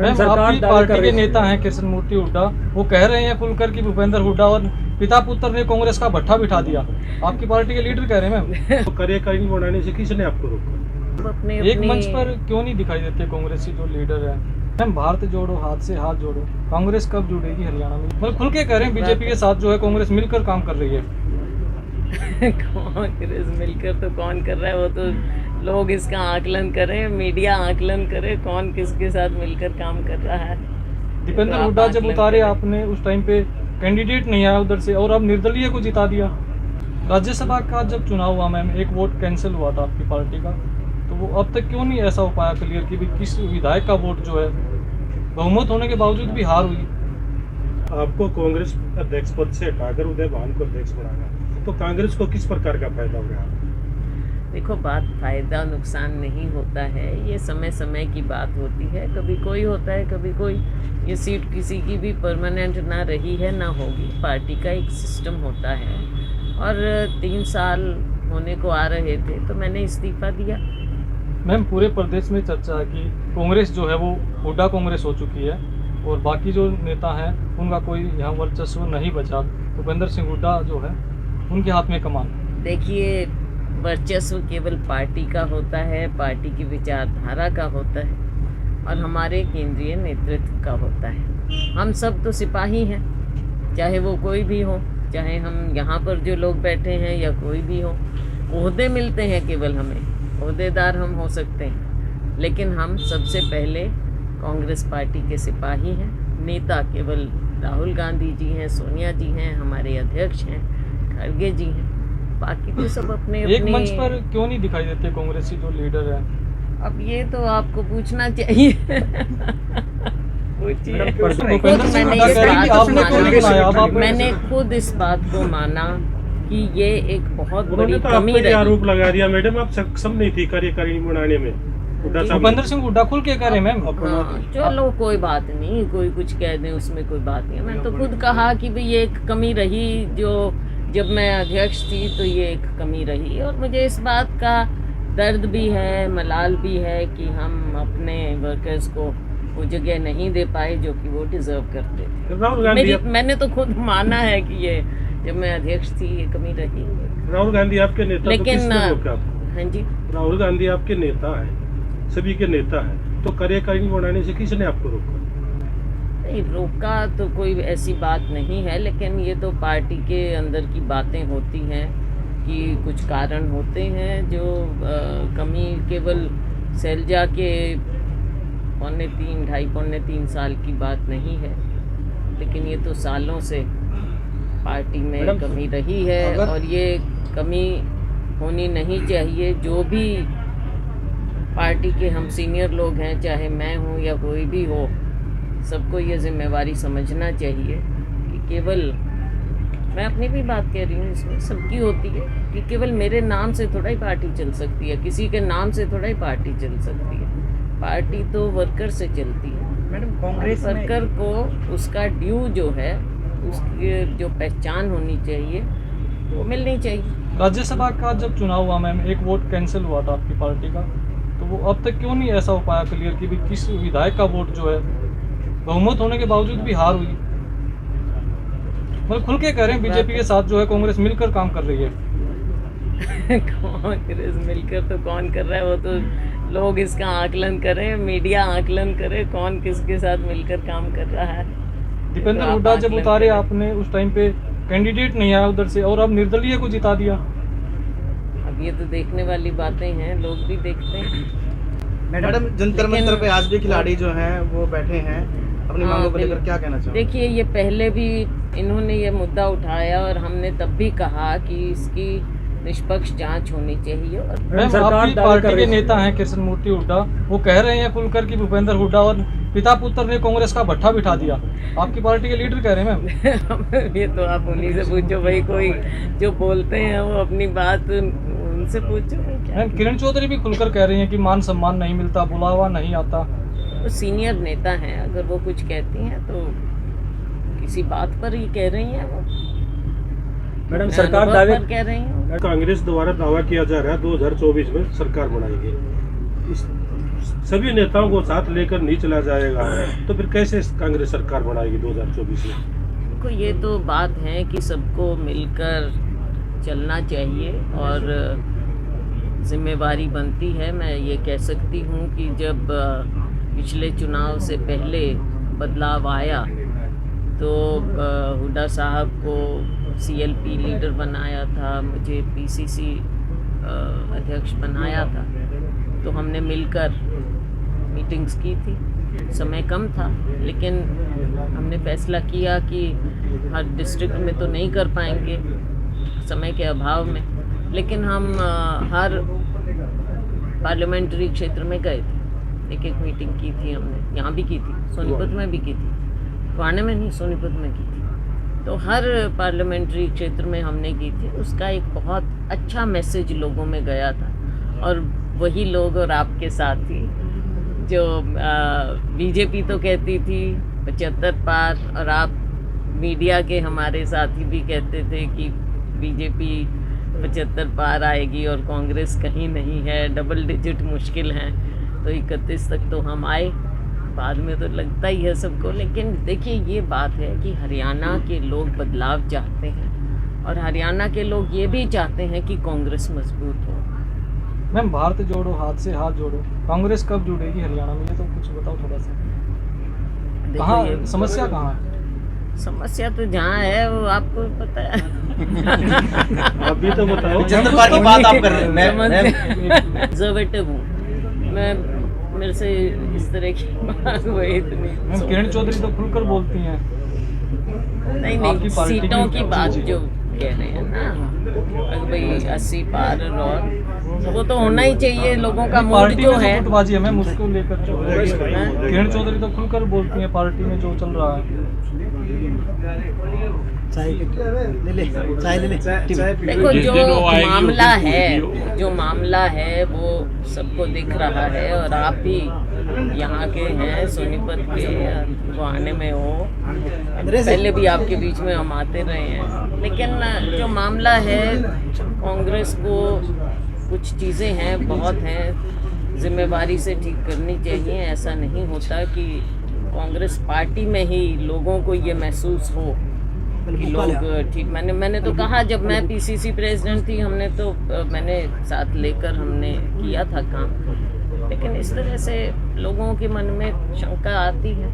Ma'am, आपकी party के नेता हैं कृष्ण मूर्ति हुड्डा, वो कह रहे हैं खुलकर कि भूपेंद्र हुड्डा और पिता पुत्र ने कांग्रेस का भट्ठा बिठा दिया। आपकी पार्टी के लीडर कह रहे हैं मैम। तो कार्यकारिणी बनाने से किसने आपको रोका? अपने एक मंच पर क्यों नहीं दिखाई देते कांग्रेसी जो लीडर है? मैम, भारत जोड़ो, हाथ से हाथ जोड़ो, कांग्रेस कब जुड़ेगी हरियाणा में? मतलब खुल के कह रहे हैं बीजेपी के साथ जो है कांग्रेस मिलकर काम कर रही है। कांग्रेस मिलकर तो कौन कर रहा है, वो तो लोग इसका आकलन करें, मीडिया आकलन करे कौन किसके साथ मिलकर काम कर रहा है। दीपेंद्र तो हुड्डा आप जब आकलन उतारे करें। आपने, उस टाइम पे कैंडिडेट नहीं आया उधर से और अब निर्दलीय को जिता दिया। राज्यसभा का जब चुनाव हुआ मैम, एक वोट कैंसिल हुआ था आपकी पार्टी का, तो वो अब तक क्यों नहीं ऐसा हो पाया क्लियर कि भी किस विधायक का वोट जो है बहुमत होने के बावजूद भी हार हुई? आपको कांग्रेस अध्यक्ष पद से हटाकर उदय भान को अध्यक्ष बनाना, तो कांग्रेस को किस प्रकार का फायदा हो रहा है? देखो, बात फायदा नुकसान नहीं होता है, ये समय समय की बात होती है। कभी कोई होता है, कभी कोई। ये सीट किसी की भी परमानेंट ना रही है ना होगी। पार्टी का एक सिस्टम होता है और 3 साल होने को आ रहे थे तो मैंने इस्तीफा दिया। मैम, पूरे प्रदेश में चर्चा है कि कांग्रेस जो है वो हुड्डा कांग्रेस हो चुकी है और बाकी जो नेता हैं उनका कोई यहाँ वर्चस्व नहीं बचा। भूपेंद्र सिंह हुड्डा जो है उनके हाथ में कमान। देखिए, वर्चस्व केवल पार्टी का होता है, पार्टी की विचारधारा का होता है और हमारे केंद्रीय नेतृत्व का होता है। हम सब तो सिपाही हैं, चाहे वो कोई भी हो, चाहे हम यहाँ पर जो लोग बैठे हैं या कोई भी हो। ओहदे मिलते हैं केवल हमें, ओहदेदार हम हो सकते हैं, लेकिन हम सबसे पहले कांग्रेस पार्टी के सिपाही हैं। नेता केवल राहुल गांधी जी हैं, सोनिया जी हैं, हमारे अध्यक्ष हैं, खड़गे जी हैं। बाकी तो सब अपने एक मंच पर क्यों नहीं दिखाई देते कांग्रेसी जो लीडर है? अब ये तो आपको पूछना चाहिए। पूछिए। मैंने खुद इस बात को माना कि ये एक बहुत बड़ी उन्होंने तो कमी आपको ये रही। आरोप लगा दिया मैडम, आप सक्षम नहीं थी कार्यकारिणी बनाने में। हुड्डा साहब भूपेंद्र सिंह हुड्डा खुल के कह रहे हैं मैम। हाँ, चलो कोई बात नहीं, कोई कुछ कह दे उसमें कोई बात नहीं। मैंने तो खुद कहा कि भाई ये एक कमी रही, जो जब मैं अध्यक्ष थी तो ये एक कमी रही और मुझे इस बात का दर्द भी है, मलाल भी है कि हम अपने वर्कर्स को वो जगह नहीं दे पाए जो कि वो डिजर्व करते थे। राहुल गांधी मैंने तो खुद माना है कि ये जब मैं अध्यक्ष थी ये कमी रही। राहुल गांधी आपके नेता, तो लेकिन किसने रोका आपको? हाँ जी, राहुल गांधी आपके नेता है, सभी के नेता है, तो कार्यकारिणी बनाने से किसने आपको रोका? नहीं रोका तो कोई ऐसी बात नहीं है, लेकिन ये तो पार्टी के अंदर की बातें होती हैं कि कुछ कारण होते हैं जो कमी केवल सैलजा के 2.5 साल की बात नहीं है, लेकिन ये तो सालों से पार्टी में कमी रही है और ये कमी होनी नहीं चाहिए। जो भी पार्टी के हम सीनियर लोग हैं, चाहे मैं हूँ या कोई भी हो, सबको ये जिम्मेवारी समझना चाहिए कि केवल, मैं अपनी भी बात कह रही हूँ, इसमें सबकी होती है कि केवल मेरे नाम से थोड़ा ही पार्टी चल सकती है, किसी के नाम से थोड़ा ही पार्टी चल सकती है। पार्टी तो वर्कर से चलती है। मैडम, कांग्रेस वर्कर को उसका ड्यू जो है, उसकी जो पहचान होनी चाहिए वो मिलनी चाहिए। राज्यसभा का जब चुनाव हुआ मैम, एक वोट कैंसिल हुआ था आपकी पार्टी का, तो वो अब तक क्यों नहीं ऐसा हो पाया क्लियर कि भी किस विधायक का वोट जो है बहुमत होने के बावजूद भी हार हुई? मतलब खुल के कह रहे हैं बीजेपी के साथ जो है कांग्रेस मिलकर काम कर रही है। कांग्रेस मिलकर तो कौन कर रहा है, वो तो लोग इसका आकलन करें, मीडिया आकलन करे कौन किसके साथ मिलकर काम कर रहा है। दीपेंद्र तो हुड्डा आप जब आकलन उतारे करें। आपने, उस टाइम पे कैंडिडेट नहीं आया उधर से और अब निर्दलीय को जिता दिया। अब ये तो देखने वाली बातें हैं, लोग भी देखते हैं। मैडम, जंतर मंतर पे आज भी खिलाड़ी जो हैं वो बैठे हैं, अपनी हाँ, मांगों को लेकर क्या कहना चाहोगे? देखिए, ये पहले भी इन्होंने ये मुद्दा उठाया और हमने तब भी कहा कि इसकी निष्पक्ष जांच होनी चाहिए। और मैम, आपकी पार्टी के नेता हैं कृष्ण मूर्ति हुड्डा, वो कह रहे हैं खुलकर कि भूपेंद्र हुड्डा और पिता पुत्र ने कांग्रेस का भट्ठा बिठा दिया। आपकी पार्टी के लीडर कह रहे हैं मैम। ये तो आप उन्हीं से पूछो भाई, कोई जो बोलते हैं वो अपनी बात उनसे पूछो। क्या मैम, किरण चौधरी भी खुलकर कह रही हैं कि मान सम्मान नहीं मिलता, बुलावा नहीं आता। वो सीनियर नेता हैं, अगर वो कुछ कहती हैं तो किसी बात पर ही कह रही हैं वो। मैडम, अपने सरकार अनुभव दावे पर कह रही हूँ। कांग्रेस द्वारा दावा किया जा रहा है 2024 में सरकार बनाएगी, सभी नेताओं को साथ लेकर नहीं चला जाएगा तो फिर कैसे कांग्रेस सरकार बनाएगी 2024 में? देखो, ये तो बात है कि सबको मिलकर चलना चाहिए और जिम्मेवारी बनती है। मैं ये कह सकती हूँ कि जब पिछले चुनाव से पहले बदलाव आया तो हुड्डा साहब को CLP लीडर बनाया था, मुझे PCC अध्यक्ष बनाया था, तो हमने मिलकर मीटिंग्स की थी। समय कम था लेकिन हमने फैसला किया कि हर डिस्ट्रिक्ट में तो नहीं कर पाएंगे समय के अभाव में, लेकिन हम हर पार्लियामेंट्री क्षेत्र में गए थे। एक मीटिंग की थी हमने, यहाँ भी की थी, सोनीपत में भी की थी, पुराने में नहीं, सोनीपत में की थी। तो हर पार्लियामेंट्री क्षेत्र में हमने की थी। उसका एक बहुत अच्छा मैसेज लोगों में गया था और वही लोग और आपके साथी जो बीजेपी तो कहती थी 75 पार, और आप मीडिया के हमारे साथी भी कहते थे कि बीजेपी 75 पार आएगी और कांग्रेस कहीं नहीं है, डबल डिजिट मुश्किल हैं। तो 31 तक तो हम आए, बाद में तो लगता ही है सबको। लेकिन देखिए, ये बात है कि हरियाणा के लोग बदलाव चाहते हैं और हरियाणा के लोग ये भी चाहते हैं कि कांग्रेस मजबूत हो। मैम, भारत जोड़ो, हाथ से हाथ जोड़ो, कांग्रेस कब जुड़ेगी हरियाणा में, ये तो कुछ बताओ थोड़ा सा। देखो, कहाँ ये समस्या कहाँ है? समस्या तो जहाँ है वो आपको पता है। अभी तो बताओ। जनता की बात आप कर रहे हैं। मैं कंजर्वेटिव हूँ मैं, मेरे से इस तरह की बात वही इतनी मैम, किरण चौधरी तो खुलकर बोलती हैं। नहीं आपकी नहीं, पार्टी सीटों की- की बात जी, जी। जो कह रहे हैं ना, अगर भाई 80 पार और वो तो होना ही चाहिए। लोगों का मूड पार्टी जो में है, जो गुटबाजी है मैम, उसको लेकर जो है, हाँ? किरण चौधरी तो खुलकर बोलती हैं पार्टी में जो चल रहा है। देखो, जो मामला है वो सबको दिख रहा है और आप भी यहाँ के हैं, सोनीपत के, वो आने में हो, पहले भी आपके बीच में हम आते रहे हैं। लेकिन जो मामला है, कांग्रेस को कुछ चीज़ें हैं, बहुत हैं, जिम्मेवारी से ठीक करनी चाहिए। ऐसा नहीं होता कि कांग्रेस पार्टी में ही लोगों को ये महसूस हो कि लोग ठीक। मैंने तो कहा, जब मैं PCC प्रेसिडेंट थी, हमने तो मैंने साथ लेकर हमने किया था काम। लेकिन इस तरह से लोगों के मन में शंका आती है।